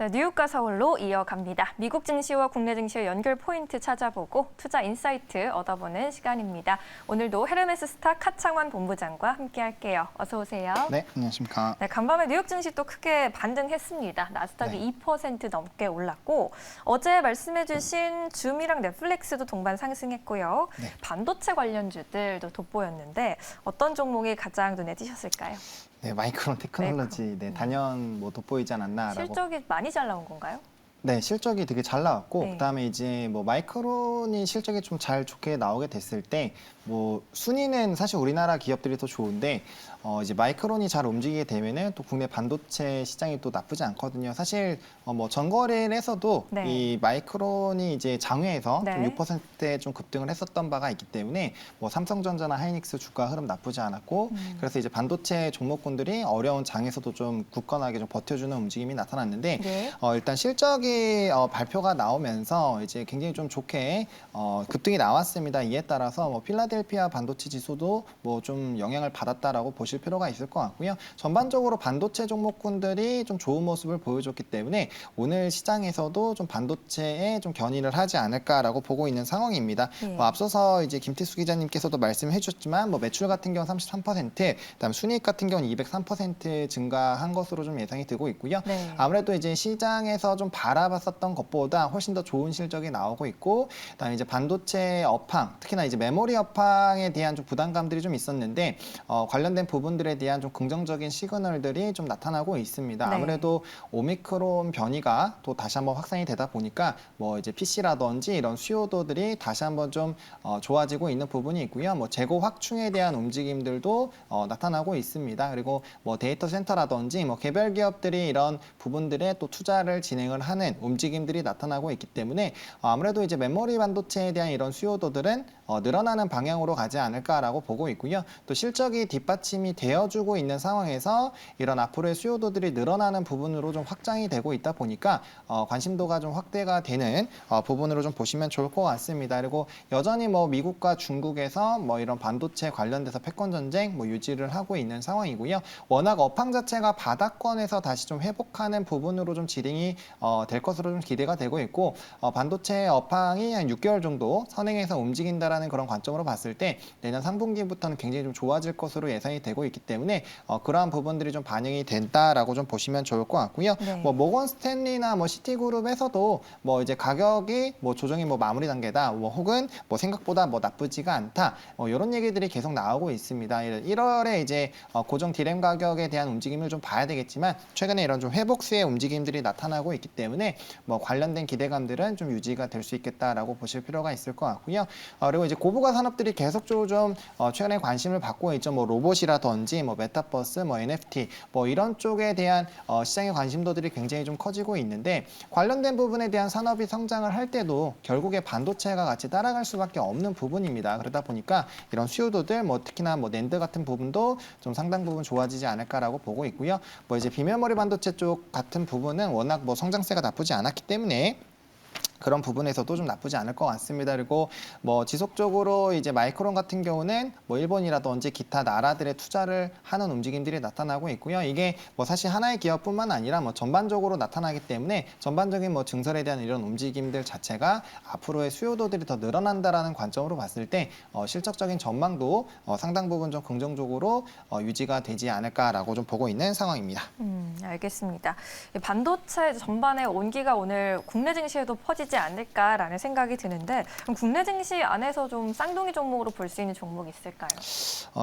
자, 뉴욕과 서울로 이어갑니다. 미국 증시와 국내 증시의 연결 포인트 찾아보고 투자 인사이트 얻어보는 시간입니다. 오늘도 헤르메스 스타 카창원 본부장과 함께할게요. 어서 오세요. 네, 안녕하십니까. 네, 간밤에 뉴욕 증시 또 크게 반등했습니다. 나스닥이 2% 넘게 올랐고 어제 말씀해주신 줌이랑 넷플릭스도 동반 상승했고요. 네. 반도체 관련주들도 돋보였는데 어떤 종목이 가장 눈에 띄셨을까요? 네, 마이크론 테크놀로지 단연 돋보이지 않았나라고. 실적이 많이 잘 나온 건가요? 네, 실적이 되게 잘 나왔고 네. 그다음에 이제 마이크론이 실적이 좀 잘 좋게 나오게 됐을 때 순위는 사실 우리나라 기업들이 더 좋은데 이제 마이크론이 잘 움직이게 되면은 또 국내 반도체 시장이 또 나쁘지 않거든요. 사실 전거래일에서도 네. 이 마이크론이 이제 장외에서 네. 좀 6%대 좀 급등을 했었던 바가 있기 때문에 삼성전자나 하이닉스 주가 흐름 나쁘지 않았고 그래서 이제 반도체 종목군들이 어려운 장에서도 좀 굳건하게 좀 버텨주는 움직임이 나타났는데 네. 일단 실적이 발표가 나오면서 이제 굉장히 좀 좋게 급등이 나왔습니다. 이에 따라서 필라델피아 반도체 지수도 좀 영향을 받았다라고 보실 필요가 있을 것 같고요. 전반적으로 반도체 종목군들이 좀 좋은 모습을 보여줬기 때문에 오늘 시장에서도 좀 반도체에 좀 견인을 하지 않을까라고 보고 있는 상황입니다. 예. 앞서서 이제 김태수 기자님께서도 말씀해 주셨지만 매출 같은 경우 33%, 그다음 순이익 같은 경우는 203% 증가한 것으로 좀 예상이 되고 있고요. 네. 아무래도 이제 시장에서 좀 바라봤었던 것보다 훨씬 더 좋은 실적이 나오고 있고, 그다음에 이제 반도체 업황, 특히나 이제 메모리 업황에 대한 좀 부담감들이 좀 있었는데 관련된 부분들에 대한 좀 긍정적인 시그널들이 좀 나타나고 있습니다. 네. 아무래도 오미크론 변이가 또 다시 한번 확산이 되다 보니까 이제 PC라든지 이런 수요도들이 다시 한번 좀 좋아지고 있는 부분이 있고요. 재고 확충에 대한 움직임들도 나타나고 있습니다. 그리고 데이터 센터라든지 개별 기업들이 이런 부분들에 또 투자를 진행을 하는 움직임들이 나타나고 있기 때문에 아무래도 이제 메모리 반도체에 대한 이런 수요도들은 늘어나는 방향으로 가지 않을까라고 보고 있고요. 또 실적이 뒷받침이 되어주고 있는 상황에서 이런 앞으로의 수요도들이 늘어나는 부분으로 좀 확장이 되고 있다 보니까 관심도가 좀 확대가 되는 부분으로 좀 보시면 좋을 것 같습니다. 그리고 여전히 미국과 중국에서 이런 반도체 관련돼서 패권 전쟁 유지를 하고 있는 상황이고요. 워낙 업황 자체가 바닥권에서 다시 좀 회복하는 부분으로 좀 진행이 될 것으로 좀 기대가 되고 있고 반도체 업황이 한 6개월 정도 선행해서 움직인다라는 그런 관점으로 봤을 때 내년 상분기부터는 굉장히 좀 좋아질 것으로 예상이 되고 있기 때문에 그러한 부분들이 좀 반영이 된다라고 좀 보시면 좋을 것 같고요. 네. 모건 스탠리나 시티그룹에서도 이제 가격이 조정이 마무리 단계다, 혹은 생각보다 나쁘지가 않다, 이런 얘기들이 계속 나오고 있습니다. 1월에 이제 고정 디램 가격에 대한 움직임을 좀 봐야 되겠지만 최근에 이런 좀 회복수의 움직임들이 나타나고 있기 때문에 관련된 기대감들은 좀 유지가 될 수 있겠다라고 보실 필요가 있을 것 같고요. 그리고 이제 고부가 산업들이 계속적으로 좀 최근에 관심을 받고 있죠. 로봇이라든지 메타버스, NFT 이런 쪽에 대한 시장의 관심도들이 굉장히 좀 커지고 있는데 관련된 부분에 대한 산업이 성장을 할 때도 결국에 반도체가 같이 따라갈 수밖에 없는 부분입니다. 그러다 보니까 이런 수요도들 특히나 낸드 같은 부분도 좀 상당 부분 좋아지지 않을까라고 보고 있고요. 이제 비메모리 반도체 쪽 같은 부분은 워낙 성장세가 나쁘지 않았기 때문에 그런 부분에서도 좀 나쁘지 않을 것 같습니다. 그리고 지속적으로 이제 마이크론 같은 경우는 일본이라든지 기타 나라들의 투자를 하는 움직임들이 나타나고 있고요. 이게 사실 하나의 기업뿐만 아니라 전반적으로 나타나기 때문에 전반적인 증설에 대한 이런 움직임들 자체가 앞으로의 수요도들이 더 늘어난다라는 관점으로 봤을 때 실적적인 전망도 상당 부분 좀 긍정적으로 유지가 되지 않을까라고 좀 보고 있는 상황입니다. 알겠습니다. 반도체 전반의 온기가 오늘 국내 증시에도 퍼지지 않을까라는 생각이 드는데 그럼 국내 증시 안에서 좀 쌍둥이 종목으로 볼 수 있는 종목이 있을까요?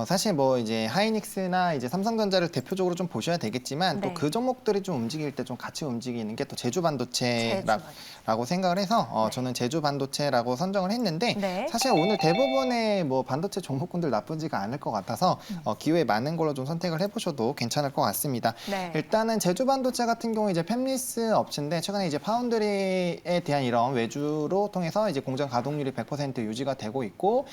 사실 이제 하이닉스나 이제 삼성전자를 대표적으로 좀 보셔야 되겠지만 네. 또 그 종목들이 좀 움직일 때 좀 같이 움직이는 게 또 제주 반도체라고 생각을 해서 네. 저는 제주 반도체라고 선정을 했는데 네. 사실 오늘 대부분의 반도체 종목군들 나쁘지가 않을 것 같아서 기회 많은 걸로 좀 선택을 해보셔도 괜찮을 것 같습니다. 네. 일단은 제주 반도체 같은 경우 이제 팹리스 업체인데 최근에 이제 파운드리에 대한 이런 외주로 통해서 이제 공정 가동률이 100% 유지가 되고 있고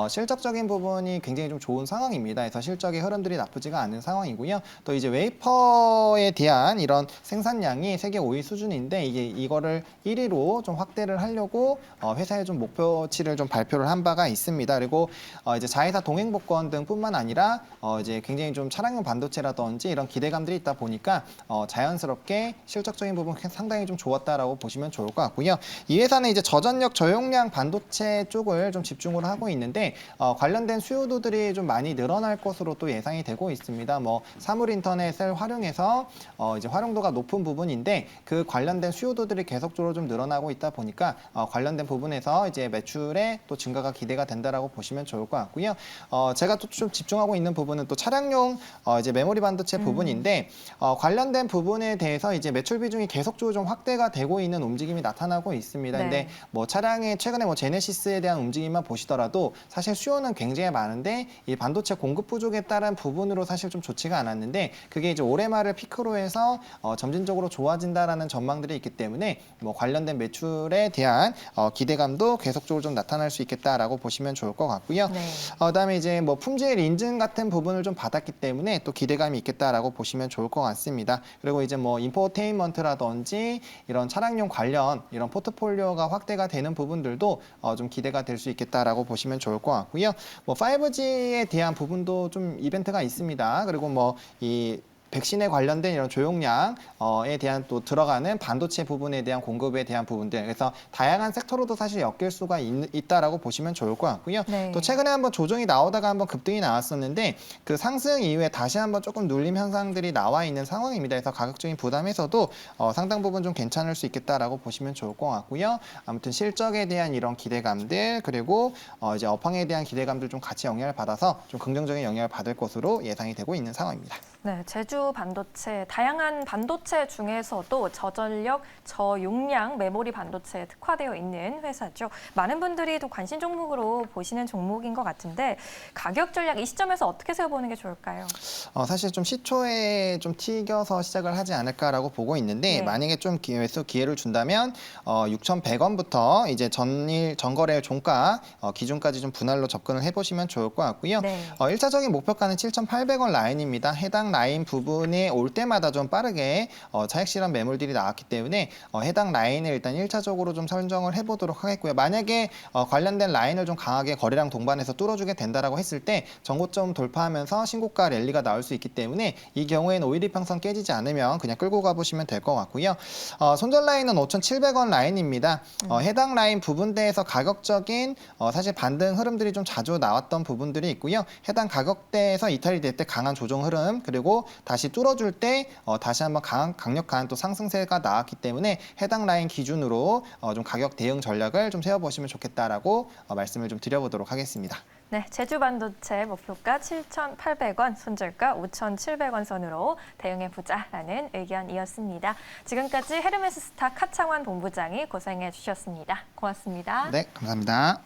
실적적인 부분이 굉장히 좀 좋은 상황입니다. 그래서 실적의 흐름들이 나쁘지가 않은 상황이고요. 또 이제 웨이퍼에 대한 이런 생산량이 세계 5위 수준인데 이거를 1위로 좀 확대를 하려고 회사의 좀 목표치를 좀 발표를 한 바가 있습니다. 그리고 이제 자회사 동행복권 등뿐만 아니라 이제 굉장히 좀 차량용 반도체라든지 이런 기대감들이 있다 보니까 자연스럽게 실적적인 부분 상당히 좀 좋았다라고 보시면 좋을 것 같고요. 이 회사는 이제 저전력 저용량 반도체 쪽을 좀 집중을 하고 있는데 관련된 수요도들이 좀 많이 늘어날 것으로 또 예상이 되고 있습니다. 뭐 사물 인터넷을 활용해서 이제 활용도가 높은 부분인데 그 관련된 수요도들이 계속적으로 좀 늘어나고 있다 보니까 관련된 부분에서 이제 매출의 또 증가가 기대가 된다라고 보시면 좋을 것 같고요. 제가 또 좀 집중하고 있는 부분은 또 차량용 이제 메모리 반도체 부분인데 관련된 부분에 대해서 이제 매출 비중이 계속적으로 좀 확대가 되고 있는 움직임이 나타나고 있습니다. 네. 근데 뭐 차량의 최근에 뭐 제네시스에 대한 움직임만 보시더라도 사실 수요는 굉장히 많은데 이 반도체 공급 부족에 따른 부분으로 사실 좀 좋지가 않았는데 그게 이제 올해 말을 피크로 해서 점진적으로 좋아진다라는 전망들이 있기 때문에 뭐 관련된 매출에 대한 기대감도 계속적으로 좀 나타날 수 있겠다라고 보시면 좋을 것 같고요. 네. 그다음에 이제 뭐 품질 인증 같은 부분을 좀 받았기 때문에 또 기대감이 있겠다라고 보시면 좋을 것 같습니다. 그리고 이제 뭐 인포테인먼트라든지 이런 차량용 관련 이런 포트폴리오가 확대가 되는 부분들도 좀 기대가 될 수 있겠다라고 보시면 좋을 것 같고요. 뭐 5G에 대한 부분도 좀 이벤트가 있습니다. 그리고 뭐 이 백신에 관련된 이런 조용량에 대한 또 들어가는 반도체 부분에 대한 공급에 대한 부분들 그래서 다양한 섹터로도 사실 엮일 수가 있다라고 보시면 좋을 것 같고요. 네. 또 최근에 한번 조정이 나오다가 한번 급등이 나왔었는데 그 상승 이후에 다시 한번 조금 눌림 현상들이 나와 있는 상황입니다. 그래서 가격적인 부담에서도 상당 부분 좀 괜찮을 수 있겠다라고 보시면 좋을 것 같고요. 아무튼 실적에 대한 이런 기대감들 그리고 이제 업황에 대한 기대감들 좀 같이 영향을 받아서 좀 긍정적인 영향을 받을 것으로 예상이 되고 있는 상황입니다. 네, 제주 반도체, 다양한 반도체 중에서도 저전력, 저용량 메모리 반도체에 특화되어 있는 회사죠. 많은 분들이 또 관심 종목으로 보시는 종목인 것 같은데 가격 전략 이 시점에서 어떻게 세워보는 게 좋을까요? 사실 좀 시초에 좀 튀겨서 시작을 하지 않을까라고 보고 있는데 네. 만약에 좀 기회를 준다면 6,100원부터 이제 전거래 종가 기준까지 좀 분할로 접근을 해보시면 좋을 것 같고요. 네. 1차적인 목표가는 7,800원 라인입니다. 해당 라인 부분에 올 때마다 좀 빠르게 차익 실현 매물들이 나왔기 때문에 해당 라인을 일단 1차적으로 좀 설정을 해보도록 하겠고요. 만약에 관련된 라인을 좀 강하게 거래량 동반해서 뚫어주게 된다라고 했을 때 전고점 돌파하면서 신고가 랠리가 나올 수 있기 때문에 이 경우에는 5일 이평선 깨지지 않으면 그냥 끌고 가보시면 될 것 같고요. 손절 라인은 5,700원 라인입니다. 해당 라인 부분대에서 가격적인 사실 반등 흐름들이 좀 자주 나왔던 부분들이 있고요. 해당 가격대에서 이탈이 될 때 강한 조정 흐름 그리고 다시 뚫어줄 때 다시 한번 강력한 또 상승세가 나왔기 때문에 해당 라인 기준으로 좀 가격 대응 전략을 좀 세워보시면 좋겠다라고 말씀을 좀 드려보도록 하겠습니다. 네, 제주 반도체 목표가 7,800원, 손절가 5,700원 선으로 대응해보자라는 의견이었습니다. 지금까지 헤르메스 스타 카창원 본부장이 고생해 주셨습니다. 고맙습니다. 네, 감사합니다.